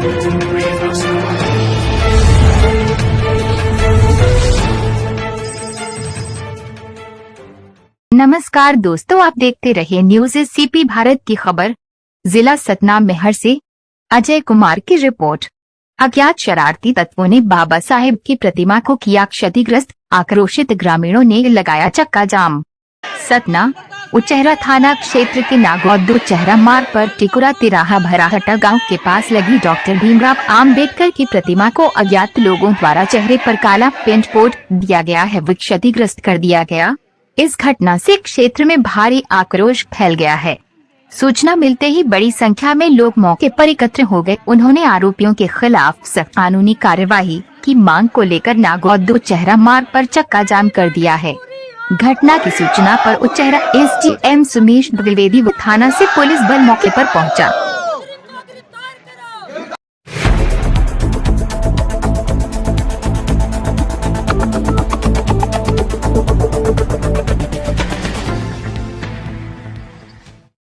नमस्कार दोस्तों, आप देखते रहे न्यूज़ सीपी भारत की खबर। जिला सतना मेहर से अजय कुमार की रिपोर्ट। अज्ञात शरारती तत्वों ने बाबा साहेब की प्रतिमा को किया क्षतिग्रस्त, आक्रोशित ग्रामीणों ने लगाया चक्का जाम। सतना उचेहरा थाना क्षेत्र के नागौद चेहरा मार्ग पर टिकुरा तिराहा भराहटा गांव के पास लगी डॉक्टर भीमराव आम्बेडकर की प्रतिमा को अज्ञात लोगों द्वारा चेहरे पर काला पेंट पोत दिया गया है व क्षतिग्रस्त कर दिया गया। इस घटना से क्षेत्र में भारी आक्रोश फैल गया है। सूचना मिलते ही बड़ी संख्या में लोग मौके पर एकत्र हो गए। उन्होंने आरोपियों के खिलाफ सख्त कानूनी कार्यवाही की मांग को लेकर नागौद चेहरा मार्ग पर चक्का जाम कर दिया है। घटना की सूचना पर उचेहरा एसडीएम सुमेश द्विवेदी व थाना से पुलिस बल मौके पर पहुंचा।